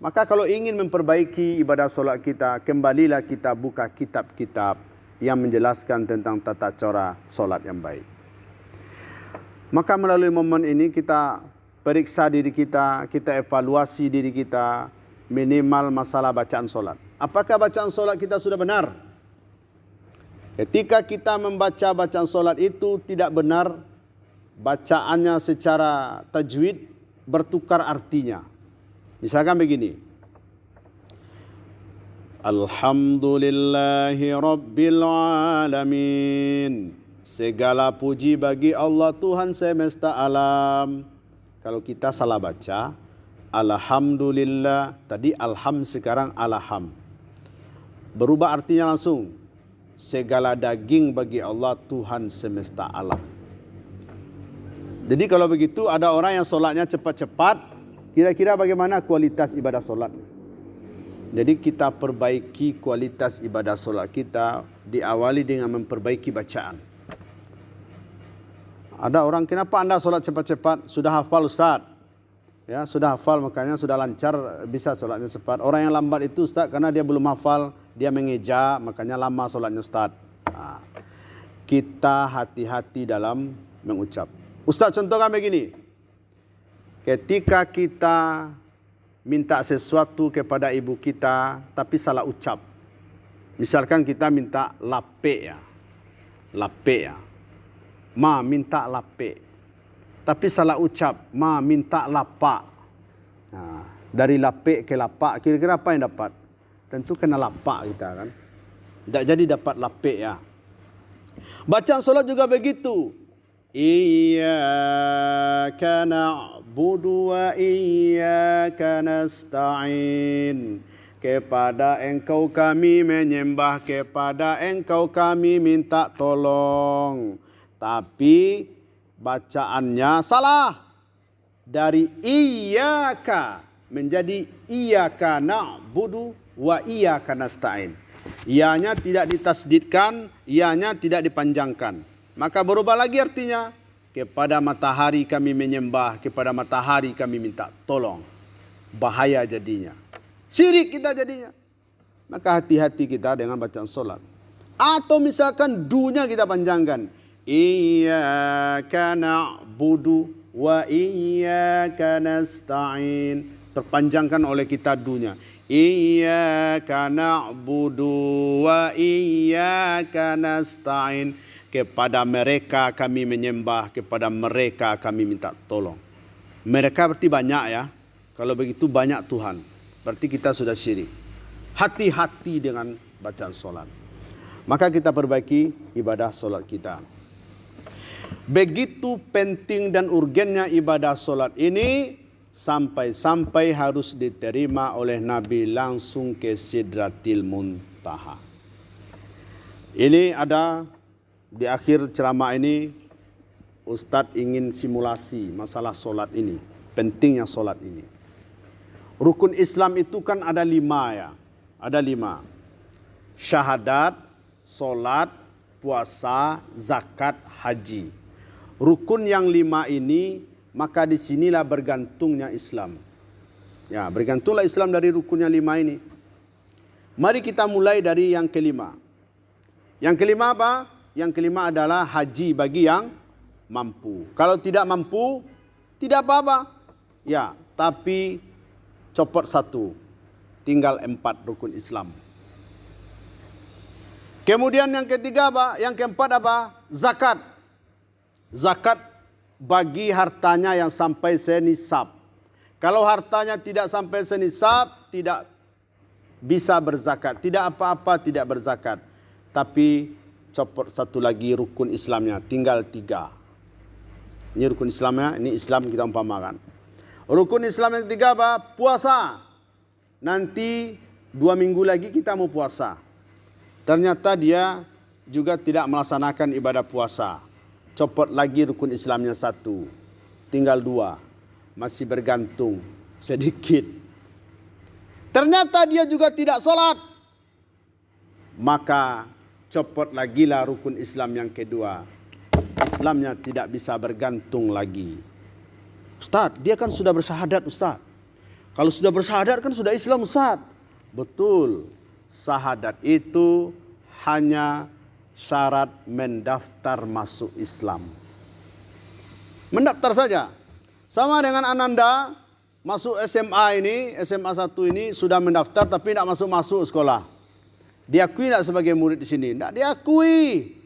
Maka kalau ingin memperbaiki ibadah solat kita, kembalilah kita buka kitab-kitab yang menjelaskan tentang tata cara solat yang baik. Maka melalui momen ini kita periksa diri kita, kita evaluasi diri kita, minimal masalah bacaan solat. Apakah bacaan solat kita sudah benar? Ketika kita membaca bacaan solat itu tidak benar, bacaannya secara tajwid bertukar artinya. Misalkan begini. Alhamdulillahi Rabbil Alamin. Segala puji bagi Allah Tuhan semesta alam. Kalau kita salah baca, Alhamdulillah. Tadi alham, sekarang alham. Berubah artinya langsung. Segala daging bagi Allah Tuhan semesta alam. Jadi kalau begitu ada orang yang solatnya cepat-cepat. Kira-kira bagaimana kualitas ibadah solat? Jadi kita perbaiki kualitas ibadah solat kita diawali dengan memperbaiki bacaan. Ada orang, kenapa anda solat cepat-cepat? Sudah hafal Ustaz. Ya, sudah hafal makanya sudah lancar bisa solatnya cepat. Orang yang lambat itu Ustaz karena dia belum hafal, dia mengeja makanya lama solatnya Ustaz. Nah, kita hati-hati dalam mengucap. Ustaz contohkan begini. Ketika kita minta sesuatu kepada ibu kita tapi salah ucap. Misalkan kita minta lape ya. Lape ya. Ma minta lape. Tapi salah ucap. Ma minta lapa. Nah, dari lape ke lapa, kira-kira apa yang dapat? Tentu kena lapa kita kan. Tidak jadi dapat lape ya. Bacaan solat juga begitu. Iyyaka na'budu wa iyyaka nasta'in. Kepada Engkau kami menyembah, kepada Engkau kami minta tolong. Tapi bacaannya salah. Dari iyyaka menjadi iyyaka na'budu wa iyyaka nasta'in. Ianya tidak ditasdidkan, ianya tidak dipanjangkan. Maka berubah lagi artinya. Kepada matahari kami menyembah, kepada matahari kami minta tolong. Bahaya jadinya. Syirik kita jadinya. Maka hati-hati kita dengan bacaan solat. Atau misalkan dunya kita panjangkan. Iyyaka na'budu wa iyyaka nasta'in. Terpanjangkan oleh kita dunya. Iyyaka na'budu wa iyyaka nasta'in. Kepada mereka kami menyembah, kepada mereka kami minta tolong. Mereka berarti banyak ya. Kalau begitu banyak Tuhan. Berarti kita sudah syirik. Hati-hati dengan bacaan solat. Maka kita perbaiki ibadah solat kita. Begitu penting dan urgennya ibadah solat ini, sampai-sampai harus diterima oleh Nabi langsung ke Sidratil Muntaha. Ini ada di akhir ceramah ini, Ustadz ingin simulasi masalah solat ini. Pentingnya solat ini. Rukun Islam itu kan ada 5 ya. Ada 5. Syahadat, solat, puasa, zakat, haji. Rukun yang 5 ini, maka disinilah bergantungnya Islam. Ya, bergantunglah Islam dari rukun yang 5 ini. Mari kita mulai dari yang kelima. Yang kelima apa? Yang kelima adalah haji bagi yang mampu. Kalau tidak mampu, tidak apa-apa. Ya, tapi copot 1. Tinggal 4 rukun Islam. Kemudian yang ketiga apa? Yang keempat apa? Zakat. Zakat bagi hartanya yang sampai senisab. Kalau hartanya tidak sampai senisab, tidak bisa berzakat. Tidak apa-apa tidak berzakat. Tapi copot 1 lagi rukun Islamnya. Tinggal 3. Ini rukun Islamnya. Ini Islam kita umpamakan. Rukun Islam yang ketiga apa? Puasa. Nanti 2 minggu lagi kita mau puasa. Ternyata dia juga tidak melaksanakan ibadah puasa. Copot lagi rukun Islamnya 1. Tinggal 2. Masih bergantung sedikit. Ternyata dia juga tidak sholat. Maka copot lagi lah rukun Islam yang kedua. Islamnya tidak bisa bergantung lagi. Ustaz, dia kan sudah bersyahadat Ustaz. Kalau sudah bersyahadat kan sudah Islam Ustaz. Betul. Syahadat itu hanya syarat mendaftar masuk Islam. Mendaftar saja. Sama dengan Ananda masuk SMA ini, SMA 1 ini sudah mendaftar tapi tidak masuk sekolah. Diakui tidak sebagai murid di sini? Tidak diakui.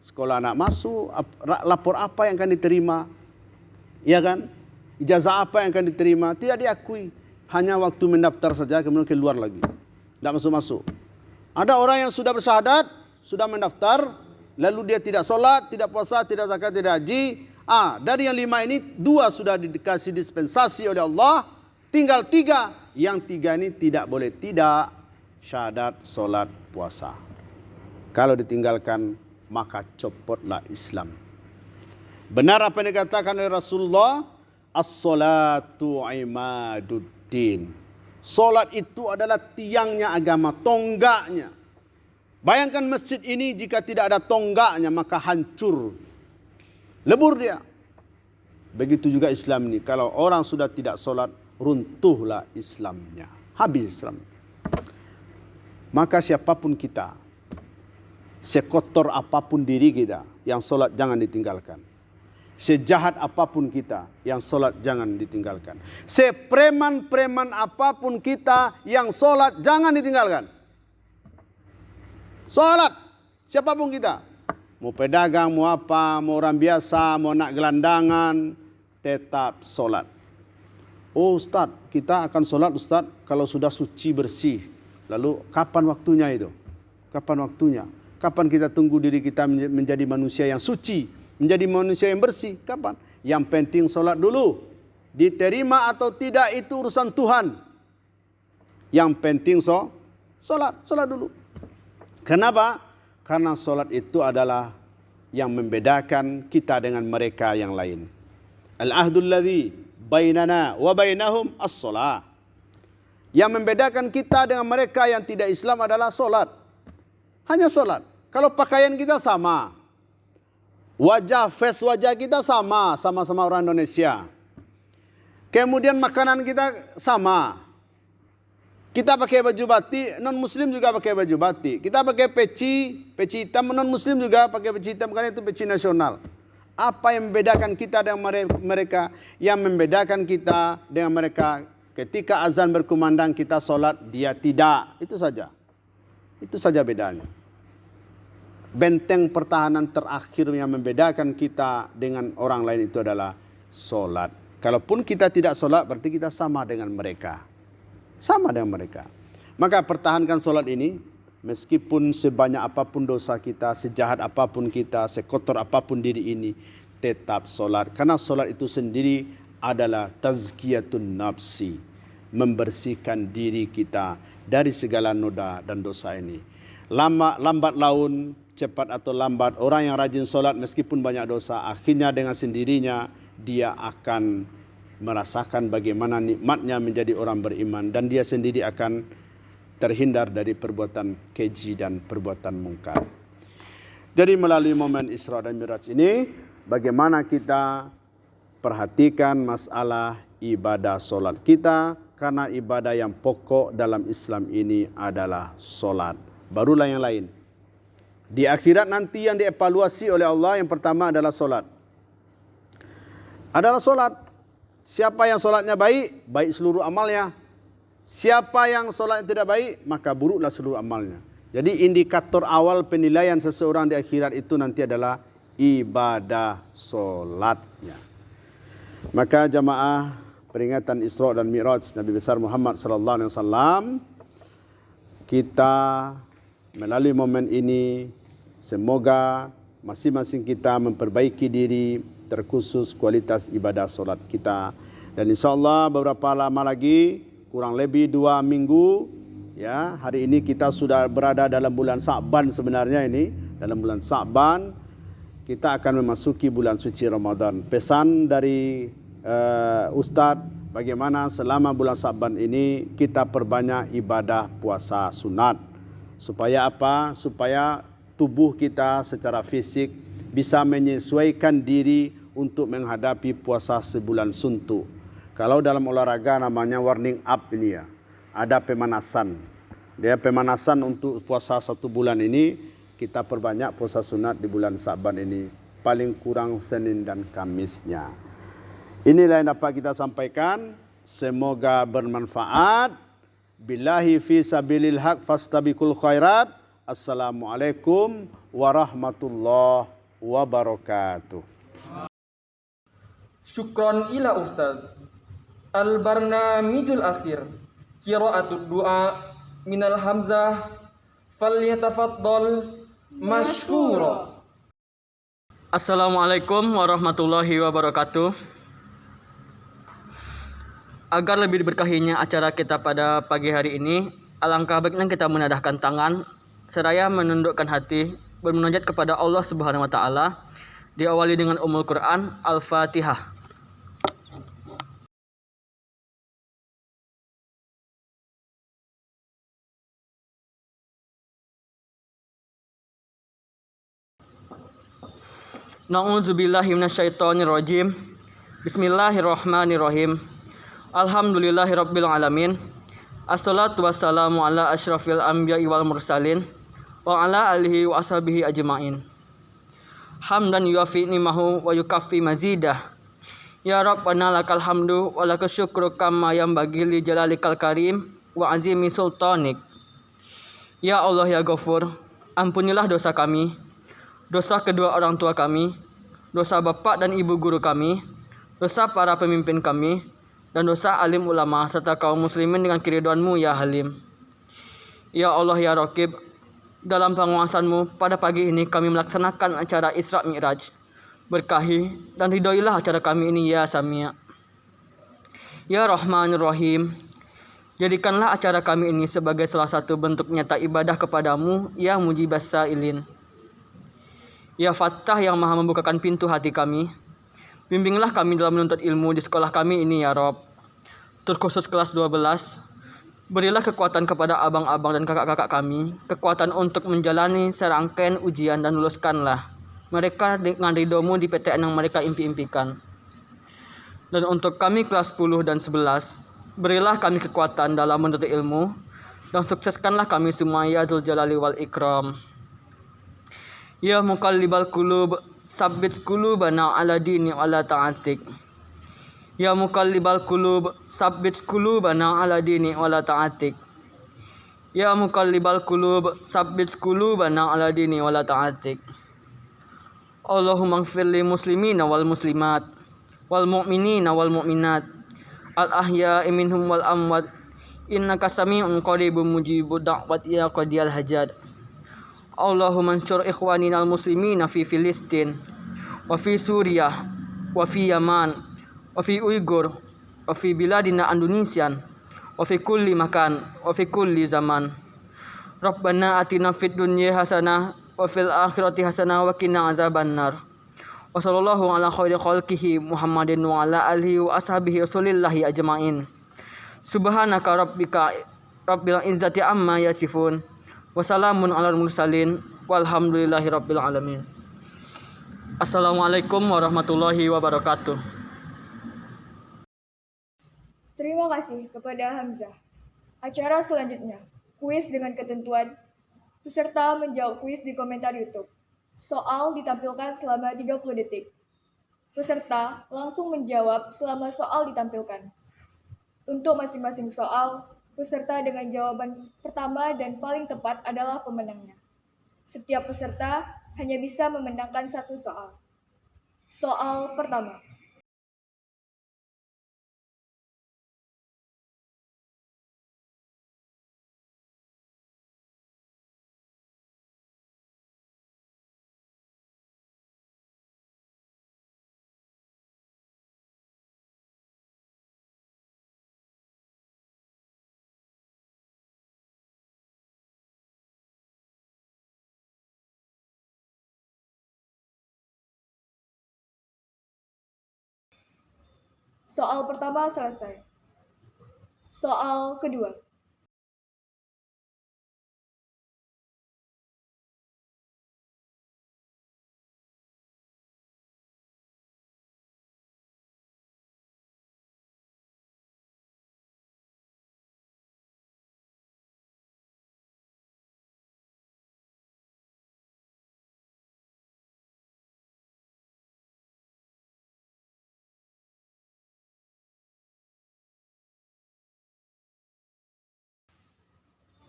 Sekolah nak masuk, lapor apa yang akan diterima? Iya kan? Ijazah apa yang akan diterima? Tidak diakui. Hanya waktu mendaftar saja kemudian keluar lagi. Tidak masuk-masuk. Ada orang yang sudah bersyahadat, sudah mendaftar, lalu dia tidak solat, tidak puasa, tidak zakat, tidak haji. Dari yang 5 ini 2 sudah dikasih dispensasi oleh Allah, tinggal 3. Yang 3 ini tidak boleh tidak. Syahadat, solat, puasa. Kalau ditinggalkan, maka copotlah Islam. Benar apa yang dikatakan oleh Rasulullah? As-salatu imaduddin. Solat itu adalah tiangnya agama, tonggaknya. Bayangkan masjid ini jika tidak ada tonggaknya, maka hancur. Lebur dia. Begitu juga Islam ini. Kalau orang sudah tidak solat, runtuhlah Islamnya. Habis Islam. Maka siapapun kita, sekotor apapun diri kita, yang solat jangan ditinggalkan. Sejahat apapun kita, yang solat jangan ditinggalkan. Sepreman-preman apapun kita, yang solat jangan ditinggalkan. Solat, siapapun kita. Mau pedagang, mau apa, mau orang biasa, mau nak gelandangan, tetap solat. Oh Ustaz, kita akan solat Ustaz kalau sudah suci bersih. Lalu kapan waktunya itu? Kapan waktunya? Kapan kita tunggu diri kita menjadi manusia yang suci? Menjadi manusia yang bersih, kapan? Yang penting solat dulu. Diterima atau tidak itu urusan Tuhan. Yang penting solat dulu. Kenapa? Karena solat itu adalah yang membedakan kita dengan mereka yang lain. Al-ahdul ladzi bainana wa bainahum as-shalah. Yang membedakan kita dengan mereka yang tidak Islam adalah solat. Hanya solat. Kalau pakaian kita sama. Face wajah kita sama-sama orang Indonesia. Kemudian makanan kita sama. Kita pakai baju batik, non-muslim juga pakai baju batik. Kita pakai peci hitam, non-muslim juga pakai peci hitam, karena itu peci nasional. Apa yang membedakan kita dengan mereka? Yang membedakan kita dengan mereka, ketika azan berkumandang kita solat, dia tidak. Itu saja. Itu saja bedanya. Benteng pertahanan terakhir yang membedakan kita dengan orang lain itu adalah solat. Kalaupun kita tidak solat, berarti kita sama dengan mereka. Sama dengan mereka. Maka pertahankan solat ini, meskipun sebanyak apapun dosa kita, sejahat apapun kita, sekotor apapun diri ini, tetap solat. Karena solat itu sendiri adalah tazkiyatun nafsi. Membersihkan diri kita dari segala noda dan dosa ini. Lambat laun, cepat atau lambat, orang yang rajin solat meskipun banyak dosa, akhirnya dengan sendirinya dia akan merasakan bagaimana nikmatnya menjadi orang beriman, dan dia sendiri akan terhindar dari perbuatan keji dan perbuatan mungkar. Jadi melalui momen Isra dan Miraj ini, bagaimana kita perhatikan masalah ibadah solat kita, karena ibadah yang pokok dalam Islam ini adalah solat. Barulah yang lain. Di akhirat nanti yang dievaluasi oleh Allah yang pertama adalah solat. Adalah solat. Siapa yang solatnya baik, baik seluruh amalnya. Siapa yang solatnya tidak baik, maka buruklah seluruh amalnya. Jadi indikator awal penilaian seseorang di akhirat itu nanti adalah ibadah solatnya. Maka jamaah peringatan Isra dan Mi'raj Nabi besar Muhammad sallallahu alaihi wasallam, kita melalui momen ini semoga masing-masing kita memperbaiki diri, terkhusus kualitas ibadah solat kita. Dan insyaAllah beberapa lama lagi, kurang lebih 2 minggu, ya, hari ini kita sudah berada dalam bulan Sa'ban sebenarnya ini. Dalam bulan Sa'ban, kita akan memasuki bulan suci Ramadan. Pesan dari Ustadz, bagaimana selama bulan Sa'ban ini kita perbanyak ibadah puasa sunat. Supaya apa? Supaya tubuh kita secara fisik bisa menyesuaikan diri untuk menghadapi puasa sebulan suntuk. Kalau dalam olahraga namanya warming up ini ya. Ada pemanasan. Dia pemanasan untuk puasa 1 bulan ini, kita perbanyak puasa sunat di bulan Sa'ban ini. Paling kurang Senin dan Kamisnya. Inilah yang dapat kita sampaikan. Semoga bermanfaat. Billahi fi sabilil haq fastabiqul khairat. Assalamualaikum warahmatullahi wabarakatuh. Syukron ila Ustaz. Al-barnamijul akhir. Qiraatud du'a minal hamzah falyatafaddal mashkura. Assalamualaikum warahmatullahi wabarakatuh. Agar lebih diberkahinya acara kita pada pagi hari ini, alangkah baiknya kita menadahkan tangan seraya menundukkan hati bermunajat kepada Allah Subhanahu wa taala, diawali dengan Ummul Quran Al-Fatihah. Na'udzubillahi minasyaitonirrajim. Bismillahirrahmanirrahim. Alhamdulillahirabbil alamin. Assalatu wassalamu ala asyrafil anbiya'i wal mursalin wa ala alihi wa ashabihi ajmain. hamdan yuafi ni'mahu wa yukaffi mazidah. Ya Rabbana lakal hamdu wa lakal syukru kama yanbaghi li jalalikal karim wa azimi sultanik. Ya Allah ya Ghafur, ampunilah dosa kami, dosa kedua orang tua kami, dosa bapak dan ibu guru kami, dosa para pemimpin kami, dan dosa alim ulama serta kaum muslimin dengan keridhaan-Mu ya Halim. Ya Allah ya Raqib, dalam penguasaan-Mu pada pagi ini kami melaksanakan acara Isra Mi'raj. Berkahi dan ridhoilah acara kami ini ya Sami'. Ya Rahmanur Rahim, jadikanlah acara kami ini sebagai salah satu bentuk nyata ibadah kepadamu ya Mujibas Sa'ilin. Ya Fattah yang maha membukakan pintu hati kami, bimbinglah kami dalam menuntut ilmu di sekolah kami ini ya Rob. Terkhusus kelas 12, berilah kekuatan kepada abang-abang dan kakak-kakak kami, kekuatan untuk menjalani serangkaian ujian dan luluskanlah mereka dengan ridho-Mu di PTN yang mereka impi-impikan. Dan untuk kami kelas 10 dan 11, berilah kami kekuatan dalam menuntut ilmu dan sukseskanlah kami semua ya Dzul Jalali wal Ikram. Ya Muqallibal Qulub, sabbit qulubana ala dini wa ala ta'atik. Ya Muqallibal Qulub, sabbit qulubana ala dini wa ala ta'atik. Ya Muqallibal Qulub, sabbit qulubana ala dini wa ala ta'atik. Allahumma ighfir lil muslimina wal muslimat wal mu'minina wal mu'minat al ahya'i minhum wal amwat innaka sami'un qaribun mujibud da'wat ya qadiyal hajat. Allahumma ansur ikhwanina al muslimina fi Filistin wa fi Suriah wa fi Yaman wa fi Uyghur wa fi biladina Indonesian wa fi kulli makan wa fi kulli zaman. Rabbana atina fid dunya hasanah wa fil akhirati hasanah wa qina azabannar. Wa sallallahu ala khairi khalqihi Muhammadin wa ala alihi wa ashabihi rasulillahi ajmain. Subhanaka rabbika rabbil izzati amma yasifun wa salamun alal mursalin walhamdulillahi rabbil alamin. Assalamualaikum warahmatullahi wabarakatuh. Terima kasih kepada Hamzah. Acara selanjutnya, kuis dengan ketentuan. Peserta menjawab kuis di komentar YouTube. Soal ditampilkan selama 30 detik. Peserta langsung menjawab selama soal ditampilkan. Untuk masing-masing soal, peserta dengan jawaban pertama dan paling tepat adalah pemenangnya. Setiap peserta hanya bisa memenangkan satu soal. Soal pertama. Soal pertama selesai. Soal kedua.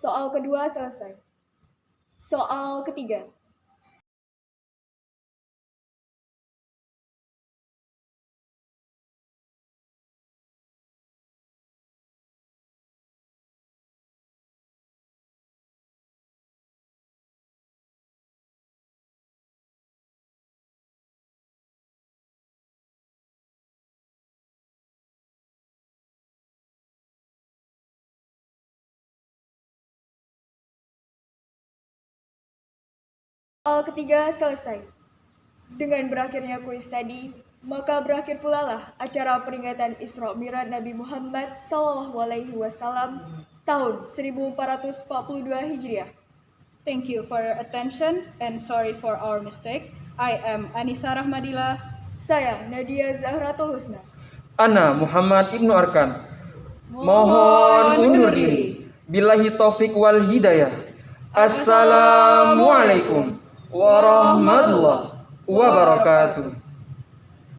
Soal kedua selesai. Soal ketiga. Soal ketiga selesai. Dengan berakhirnya kuis tadi, maka berakhir pula lah acara peringatan Isra Mi'raj Nabi Muhammad SAW tahun 1442 Hijriah. Thank you for your attention and sorry for our mistake. I am Anissa Rahmadillah. Saya Nadia Zahratul Husna. Ana Muhammad Ibnu Arkan. Mohon undur diri. Billahi taufik wal hidayah. Assalamualaikum warahmatullahi wabarakatuh.